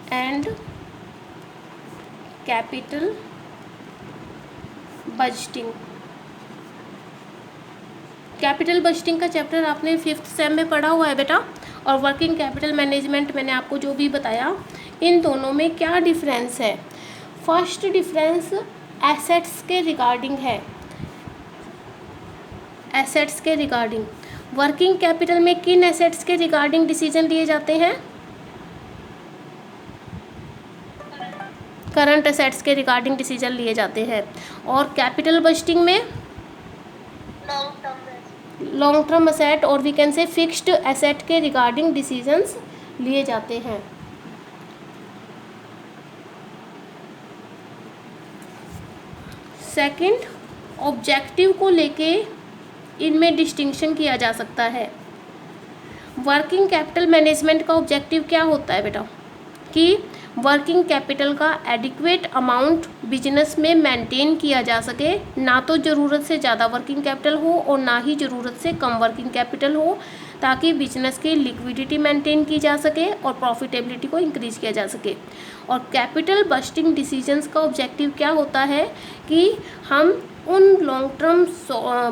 And capital budgeting. Capital budgeting का chapter आपने 5th same में पढ़ा हुआ है बेटा। और वर्किंग कैपिटल मैनेजमेंट मैंने आपको जो भी बताया, इन दोनों में क्या डिफरेंस है। फर्स्ट डिफरेंस एसेट्स के रिगार्डिंग है। एसेट्स के रिगार्डिंग वर्किंग कैपिटल में किन एसेट्स के रिगार्डिंग डिसीजन लिए जाते हैं? करंट एसेट्स के रिगार्डिंग डिसीजन लिए जाते हैं। और कैपिटल बजटिंग में लॉन्ग टर्म एसेट और we can say fixed asset के रिगार्डिंग डिसीजंस लिए जाते हैं। सेकंड, ऑब्जेक्टिव को लेके इनमें डिस्टिंक्शन किया जा सकता है। वर्किंग कैपिटल मैनेजमेंट का ऑब्जेक्टिव क्या होता है बेटा? कि वर्किंग कैपिटल का एडिक्वेट अमाउंट बिजनेस में मेंटेन किया जा सके, ना तो ज़रूरत से ज़्यादा वर्किंग कैपिटल हो और ना ही ज़रूरत से कम वर्किंग कैपिटल हो, ताकि बिजनेस की लिक्विडिटी मेंटेन की जा सके और प्रॉफिटेबिलिटी को इंक्रीज किया जा सके। और कैपिटल बस्टिंग डिसीजंस का ऑब्जेक्टिव क्या होता है कि हम उन लॉन्ग टर्म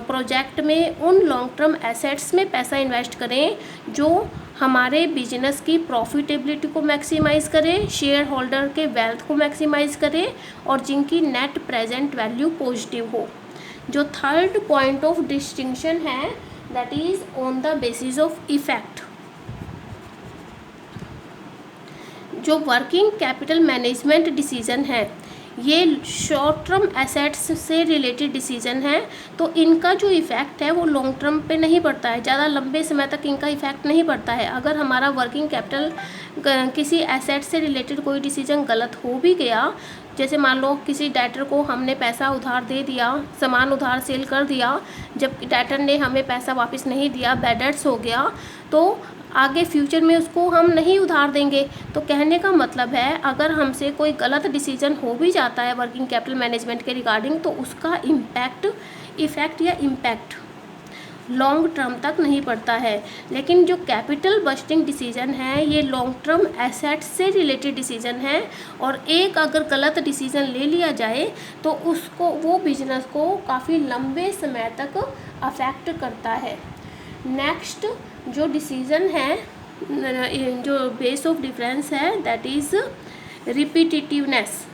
प्रोजेक्ट में, उन लॉन्ग टर्म एसेट्स में पैसा इन्वेस्ट करें जो हमारे बिजनेस की प्रॉफिटेबिलिटी को मैक्सिमाइज़ करें, शेयर होल्डर के वेल्थ को मैक्सिमाइज़ करें और जिनकी नेट प्रेजेंट वैल्यू पॉजिटिव हो। जो थर्ड पॉइंट ऑफ डिस्टिंक्शन है that is on the basis of effect. जो वर्किंग कैपिटल मैनेजमेंट डिसीजन है ये शॉर्ट टर्म एसेट्स से रिलेटेड डिसीजन है, तो इनका जो इफ़ेक्ट है वो लॉन्ग टर्म पे नहीं पड़ता है, ज़्यादा लंबे समय तक इनका इफ़ेक्ट नहीं पड़ता है। अगर हमारा वर्किंग कैपिटल किसी एसेट से रिलेटेड कोई डिसीजन गलत हो भी गया, जैसे मान लो किसी डेटर को हमने पैसा उधार दे दिया, सामान उधार सेल कर दिया, जब डेटर ने हमें पैसा वापस नहीं दिया, बैड डेट्स हो गया, तो आगे फ्यूचर में उसको हम नहीं उधार देंगे। तो कहने का मतलब है अगर हमसे कोई गलत डिसीजन हो भी जाता है वर्किंग कैपिटल मैनेजमेंट के रिगार्डिंग, तो उसका इफ़ेक्ट या इम्पैक्ट लॉन्ग टर्म तक नहीं पड़ता है। लेकिन जो कैपिटल बस्टिंग डिसीजन है ये लॉन्ग टर्म एसेट्स से रिलेटेड डिसीजन है, और एक अगर गलत डिसीजन ले लिया जाए तो उसको, वो बिजनेस को काफ़ी लंबे समय तक अफेक्ट करता है। नेक्स्ट जो डिसीजन है, जो बेस ऑफ डिफरेंस है दैट इज़ रिपीटिटिवनेस।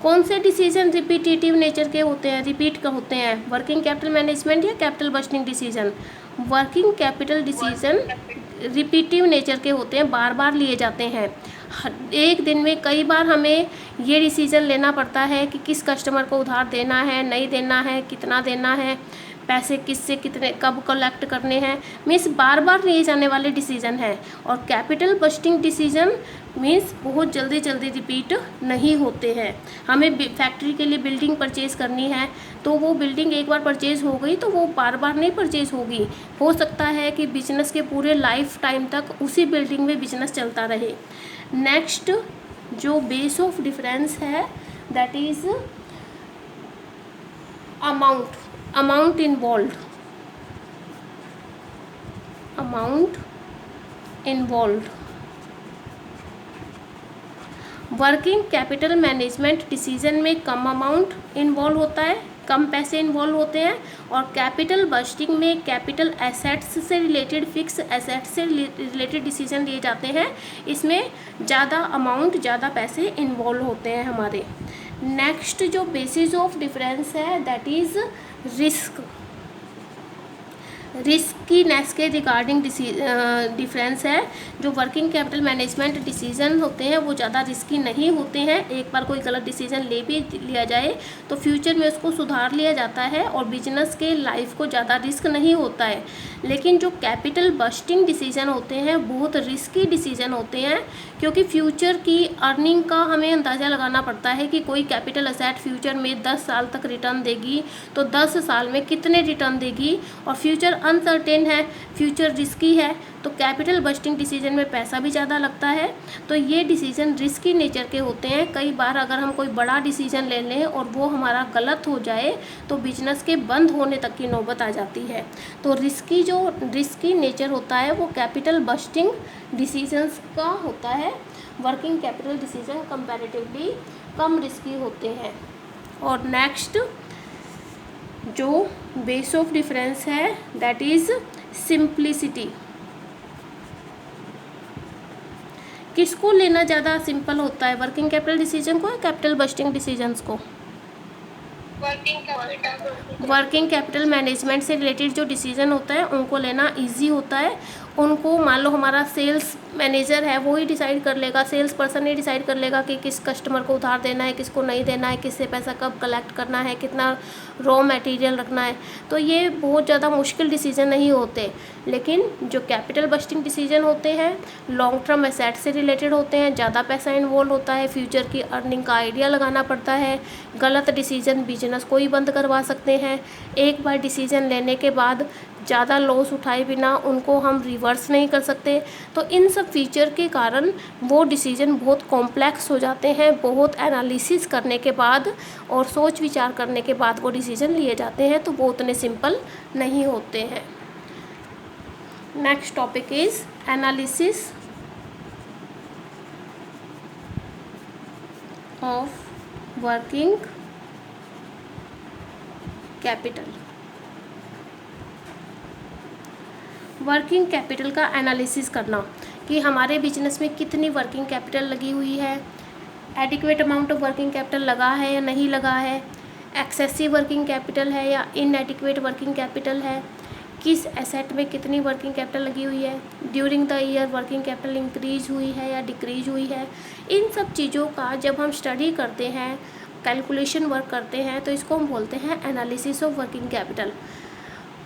कौन से डिसीजन रिपीटिटिव नेचर के होते हैं, रिपीट का होते हैं? वर्किंग कैपिटल मैनेजमेंट या capital budgeting decision? Working capital decision repetitive nature के होते हैं, बार बार लिए जाते हैं। एक दिन में कई बार हमें ये डिसीजन लेना पड़ता है कि किस कस्टमर को उधार देना है, नहीं देना है, कितना देना है, पैसे किससे कितने कब कलेक्ट करने हैं, मीन्स बार बार लिए जाने वाले डिसीजन है। और कैपिटल बस्टिंग डिसीजन मीन्स बहुत जल्दी जल्दी रिपीट नहीं होते हैं। हमें फैक्ट्री के लिए बिल्डिंग परचेज करनी है, तो वो बिल्डिंग एक बार परचेज हो गई तो वो बार बार नहीं परचेज होगी। हो सकता है कि बिजनेस के पूरे लाइफ टाइम तक उसी बिल्डिंग में बिजनेस चलता रहे। नेक्स्ट जो बेस ऑफ डिफरेंस है that is amount involved. Working capital management decision में कम अमाउंट इन्वॉल्व होता है, कम पैसे इन्वॉल्व होते हैं। और कैपिटल बस्टिंग में कैपिटल एसेट्स से रिलेटेड, फिक्स एसेट्स से रिलेटेड डिसीजन लिए जाते हैं, इसमें ज़्यादा अमाउंट, ज़्यादा पैसे इन्वॉल्व होते हैं हमारे। नेक्स्ट जो बेसिस ऑफ डिफरेंस है दैट इज़ रिस्कीनेस के रिगार्डिंग डिफरेंस है। जो वर्किंग कैपिटल मैनेजमेंट डिसीजन होते हैं वो ज़्यादा रिस्की नहीं होते हैं। एक बार कोई गलत डिसीजन ले भी लिया जाए तो फ्यूचर में उसको सुधार लिया जाता है और बिजनेस के लाइफ को ज़्यादा रिस्क नहीं होता है। लेकिन जो कैपिटल बस्टिंग डिसीजन होते हैं बहुत रिस्की डिसीजन होते हैं, क्योंकि फ्यूचर की अर्निंग का हमें अंदाज़ा लगाना पड़ता है कि कोई कैपिटल असेट फ्यूचर में 10 साल तक रिटर्न देगी तो 10 साल में कितने रिटर्न देगी, और फ्यूचर अनसर्टेन है, फ्यूचर रिस्की है, तो कैपिटल बस्टिंग डिसीजन में पैसा भी ज़्यादा लगता है, तो ये डिसीजन रिस्की नेचर के होते हैं। कई बार अगर हम कोई बड़ा डिसीजन ले लें और वो हमारा गलत हो जाए तो बिजनेस के बंद होने तक की नौबत आ जाती है। तो रिस्की नेचर होता है वो कैपिटल बस्टिंग डिसीजंस का होता है। वर्किंग कैपिटल डिसीजन कंपैरेटिवली कम रिस्की होते हैं। और नेक्स्ट जो बेस ऑफ डिफरेंस है दैट इज़ सिंप्लिसिटी। किसको लेना ज़्यादा सिंपल होता है, वर्किंग कैपिटल डिसीजन को या कैपिटल बस्टिंग डिसीजंस को? वर्किंग कैपिटल मैनेजमेंट से रिलेटेड जो डिसीजन होता है उनको लेना इजी होता है। उनको मान लो हमारा सेल्स मैनेजर है वो ही डिसाइड कर लेगा, सेल्स पर्सन ही डिसाइड कर लेगा कि किस कस्टमर को उधार देना है, किसको नहीं देना है, किससे पैसा कब कलेक्ट करना है, कितना रॉ मटेरियल रखना है। तो ये बहुत ज़्यादा मुश्किल डिसीजन नहीं होते। लेकिन जो कैपिटल बस्टिंग डिसीजन होते हैं लॉन्ग टर्म एसेट से रिलेटेड होते हैं, ज़्यादा पैसा इन्वॉल्व होता है, फ्यूचर की अर्निंग का आइडिया लगाना पड़ता है, गलत डिसीजन बिजनेस को ही बंद करवा सकते हैं। एक बार डिसीजन लेने के बाद ज़्यादा लॉस उठाए बिना उनको हम रिवर्स नहीं कर सकते। तो इन सब फीचर के कारण वो डिसीजन बहुत कॉम्प्लेक्स हो जाते हैं। बहुत एनालिसिस करने के बाद और सोच विचार करने के बाद वो डिसीजन लिए जाते हैं, तो वो उतने सिंपल नहीं होते हैं। Next topic is analysis of working capital. Working capital का एनालिसिस करना कि हमारे बिजनेस में कितनी वर्किंग कैपिटल लगी हुई है, adequate amount of working capital लगा है या नहीं लगा है, एक्सेसिव वर्किंग कैपिटल है या इनएडिक्वेट वर्किंग कैपिटल है, किस एसेट में कितनी वर्किंग कैपिटल लगी हुई है, during the year working capital increase हुई है या डिक्रीज हुई है। इन सब चीज़ों का जब हम स्टडी करते हैं, कैलकुलेशन वर्क करते हैं, तो इसको हम बोलते हैं एनालिसिस ऑफ वर्किंग कैपिटल।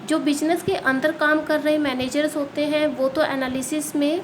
जो बिजनेस के अंदर काम कर रहे मैनेजर्स होते हैं वो तो एनालिसिस में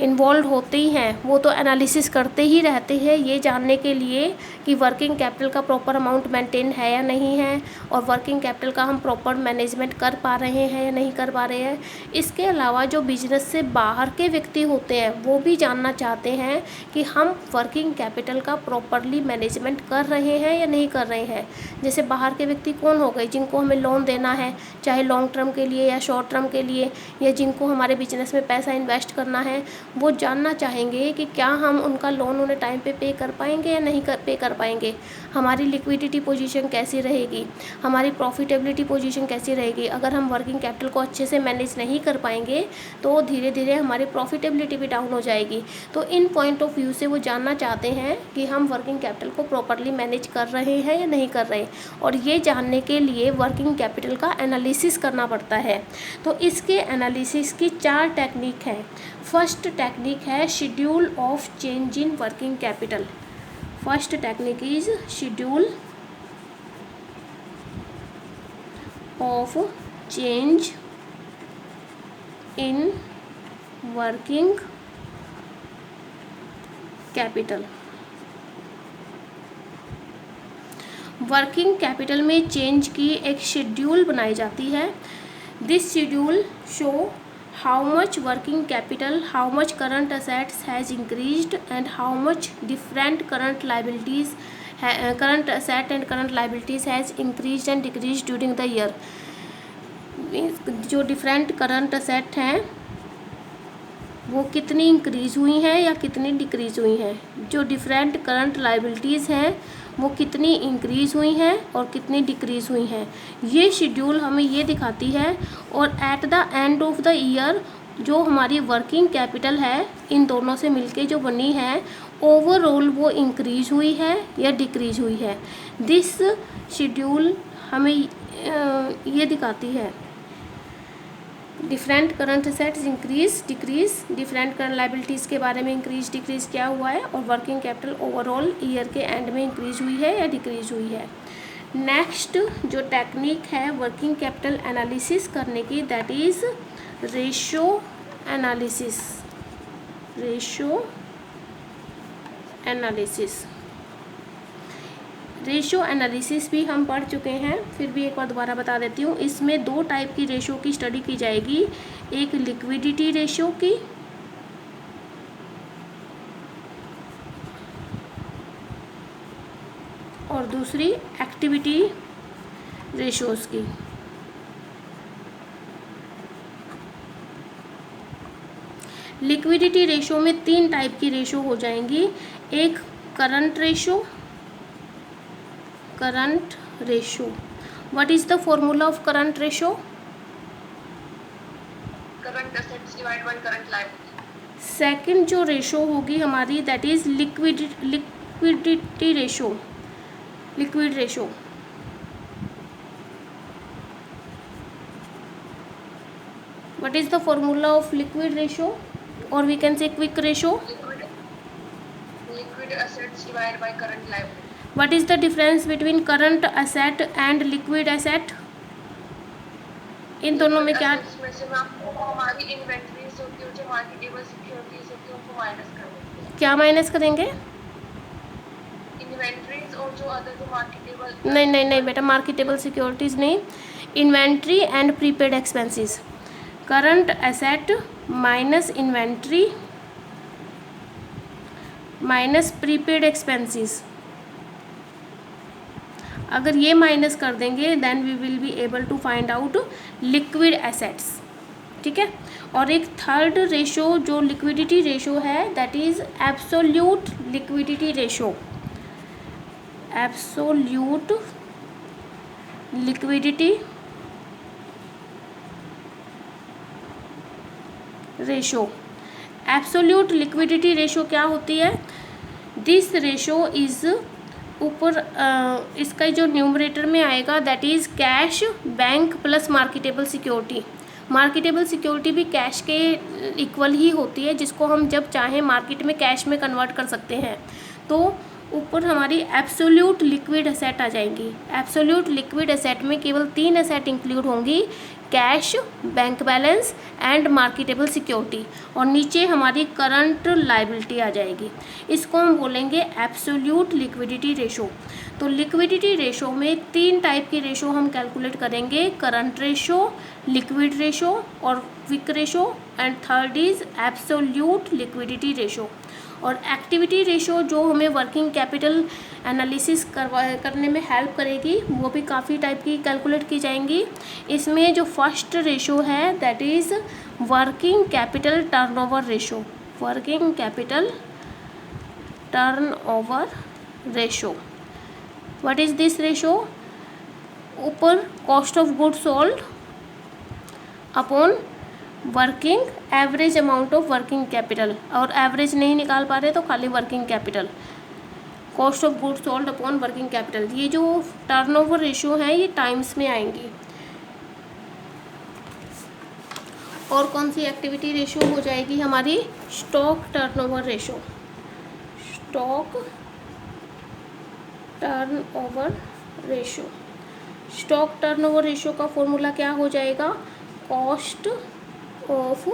इन्वॉल्व होते ही हैं, वो तो एनालिसिस करते ही रहते हैं ये जानने के लिए कि वर्किंग कैपिटल का प्रॉपर अमाउंट मेंटेन है या नहीं है, और वर्किंग कैपिटल का हम प्रॉपर मैनेजमेंट कर पा रहे हैं या नहीं कर पा रहे हैं। इसके अलावा जो बिजनेस से बाहर के व्यक्ति होते हैं वो भी जानना चाहते हैं कि हम वर्किंग कैपिटल का प्रॉपरली मैनेजमेंट कर रहे हैं या नहीं कर रहे हैं। जैसे बाहर के व्यक्ति कौन हो गए, जिनको हमें लोन देना है, चाहे लॉन्ग टर्म के लिए या शॉर्ट टर्म के लिए, या जिनको हमारे बिजनेस में पैसा इन्वेस्ट करना है, वो जानना चाहेंगे कि क्या हम उनका लोन उन्हें टाइम पे कर पाएंगे या नहीं पे कर पाएंगे, हमारी लिक्विडिटी पोजीशन कैसी रहेगी, हमारी प्रॉफिटेबिलिटी पोजीशन कैसी रहेगी। अगर हम वर्किंग कैपिटल को अच्छे से मैनेज नहीं कर पाएंगे तो धीरे धीरे हमारी प्रॉफिटेबिलिटी भी डाउन हो जाएगी। तो इन पॉइंट ऑफ व्यू से वो जानना चाहते हैं कि हम वर्किंग कैपिटल को प्रॉपरली मैनेज कर रहे हैं या नहीं कर रहे, और ये जानने के लिए वर्किंग कैपिटल का एनालिसिस करना पड़ता है। तो इसके एनालिसिस की 4 टेक्निक है। फर्स्ट टेक्निक है schedule of change in working capital. First technique is schedule of change in working capital. Working capital में चेंज की एक शेड्यूल बनाई जाती है। This schedule show how much working capital, how much current assets has increased and how much different current liabilities, current asset and current liabilities has increased and decreased during the year। जो different current asset हैं वो कितनी increase हुई हैं या कितनी decrease हुई हैं, जो डिफरेंट करंट लाइबिलिटीज़ हैं वो कितनी इंक्रीज़ हुई हैं और कितनी डिक्रीज़ हुई हैं। ये शेड्यूल हमें ये दिखाती है। और at the end of the year जो हमारी वर्किंग कैपिटल है इन दोनों से मिलके जो बनी है ओवरऑल वो इंक्रीज़ हुई है या डिक्रीज़ हुई है। दिस शेड्यूल हमें ये दिखाती है different current assets increase decrease, different current liabilities के बारे में इंक्रीज डिक्रीज क्या हुआ है, और वर्किंग कैपिटल ओवरऑल ईयर के एंड में इंक्रीज हुई है या डिक्रीज हुई है। नेक्स्ट जो टेक्निक है वर्किंग कैपिटल एनालिसिस करने की that is ratio analysis. Ratio analysis ratio analysis भी हम पढ़ चुके हैं, फिर भी एक बार दोबारा बता देती हूँ। इसमें दो टाइप की रेशियो की स्टडी की जाएगी, एक लिक्विडिटी रेशियो की और दूसरी एक्टिविटी रेशियोज की। लिक्विडिटी रेशियो में तीन टाइप की रेशियो हो जाएंगी, एक current ratio. Current ratio, what is the formula of current ratio? Current assets divide by current liability. Second जो रेशियो होगी हमारी, that is liquidity ratio, liquid ratio. What is the formula of liquid ratio, और we can say quick ratio? Liquid assets divide by current liability. What is the difference between current asset and liquid asset? इन दोनों में क्या? में से हमारी inventories होती है, जो मार्केटेबल सिक्योरिटीज होती है, उनको माइनस कर देते हैं। क्या माइनस करेंगे? इन्वेंटरीज और जो अदर जो मार्केटेबल। नहीं बेटा, मार्केटेबल सिक्योरिटीज नहीं, inventory and prepaid expenses. Current asset minus inventory minus prepaid expenses, अगर ये माइनस कर देंगे then we will be able to find out liquid assets. ठीक है। और एक थर्ड रेशियो जो लिक्विडिटी रेशियो है, that is absolute liquidity ratio. Absolute liquidity ratio. Absolute liquidity ratio क्या होती है? दिस रेशियो इज, ऊपर इसका जो न्यूमरेटर में आएगा that is cash bank plus marketable security. Marketable security भी कैश के इक्वल ही होती है, जिसको हम जब चाहें मार्केट में कैश में कन्वर्ट कर सकते हैं। तो ऊपर हमारी एब्सोल्यूट लिक्विड एसेट आ जाएंगी। एब्सोल्यूट लिक्विड एसेट में केवल तीन एसेट इंक्लूड होंगी, cash, bank balance and marketable security, और नीचे हमारी करंट लायबिलिटी आ जाएगी। इसको हम बोलेंगे एब्सोल्यूट लिक्विडिटी रेशो। तो लिक्विडिटी रेशो में तीन टाइप की रेशो हम कैलकुलेट करेंगे, करंट रेशो, लिक्विड रेशो और quick ratio, and third is absolute liquidity ratio. और एक्टिविटी रेशो जो हमें वर्किंग कैपिटल एनालिसिस करने में हेल्प करेगी, वो भी काफ़ी टाइप की कैलकुलेट की जाएंगी। इसमें जो फर्स्ट रेशो है that is working capital turnover ratio. Working capital turnover ratio, what is this ratio? ऊपर cost of goods sold upon working average amount of working capital, और एवरेज नहीं निकाल पा रहे तो खाली working capital, cost of goods sold upon working capital. ये जो टर्नओवर रेशियो है ये टाइम्स में आएंगी। और कौन सी एक्टिविटी रेशियो हो जाएगी हमारी? Stock turnover ratio. Stock turnover ratio. Stock turnover ratio का फॉर्मूला क्या हो जाएगा? Cost of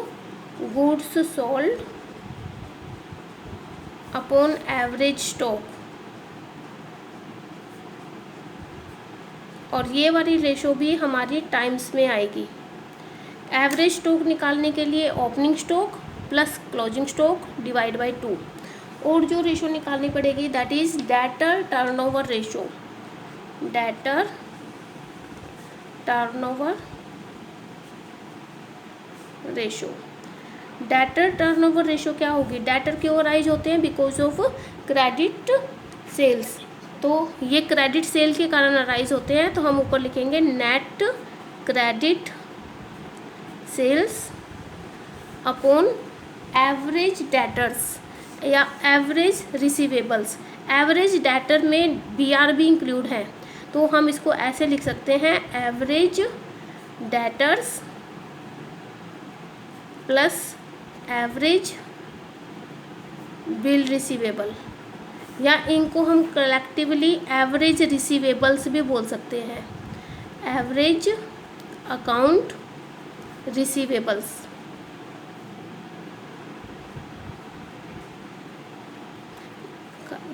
goods sold upon average stock. और ये वाली रेशो भी हमारी टाइम्स में आएगी। एवरेज स्टॉक निकालने के लिए opening stock plus closing stock divide by 2। और जो रेशो निकालनी पड़ेगी that is debtor turnover ratio. Debtor turnover ratio. Debtor turnover ratio क्या होगी? डेटर क्यों राइज होते हैं? Because of credit sales. तो ये क्रेडिट सेल के कारण राइज होते हैं, तो हम ऊपर लिखेंगे net credit sales upon average debtors या एवरेज रिसीवेबल्स। एवरेज डेटर में BRB इंक्लूड है, तो हम इसको ऐसे लिख सकते हैं, average debtors plus average bill receivable, या इनको हम कलेक्टिवली एवरेज रिसीवेबल्स भी बोल सकते हैं। Average account receivables.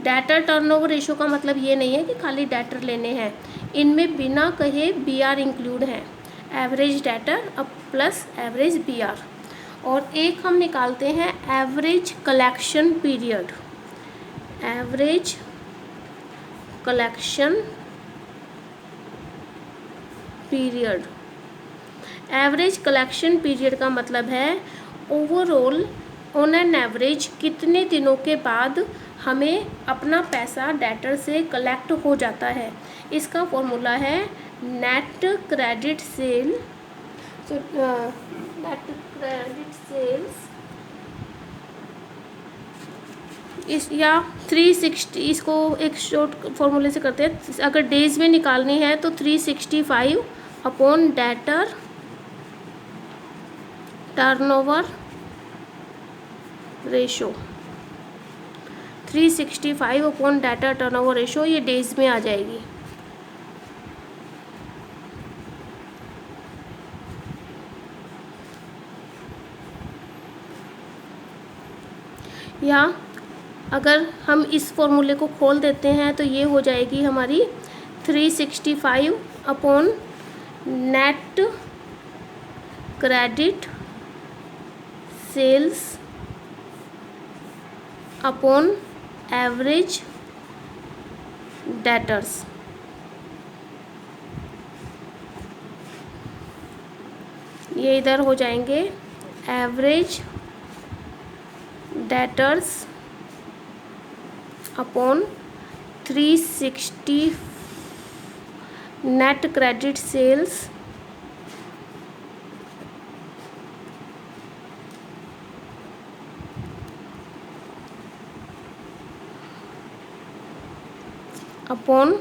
Debtor turnover ratio का मतलब ये नहीं है कि खाली डेटर लेने हैं, इनमें बिना कहे बी आर इंक्लूड है, एवरेज डेटर अब प्लस एवरेज बी आर। और एक हम निकालते हैं average collection period, average collection period. Average collection period का मतलब है ओवरऑल ऑन एन एवरेज कितने दिनों के बाद हमें अपना पैसा डेटर से कलेक्ट हो जाता है। इसका फॉर्मूला है net credit sale, net credit sales इस या 360, इसको एक शॉर्ट फॉर्मूले से करते हैं। अगर डेज में निकालनी है तो 365 upon debtor turnover ratio, 365 upon debtor turnover ratio, ये डेज में आ जाएगी। या अगर हम इस फॉर्मूले को खोल देते हैं तो ये हो जाएगी हमारी 365 upon net credit sales upon average debtors. ये इधर हो जाएंगे average debtors upon 360 net credit sales upon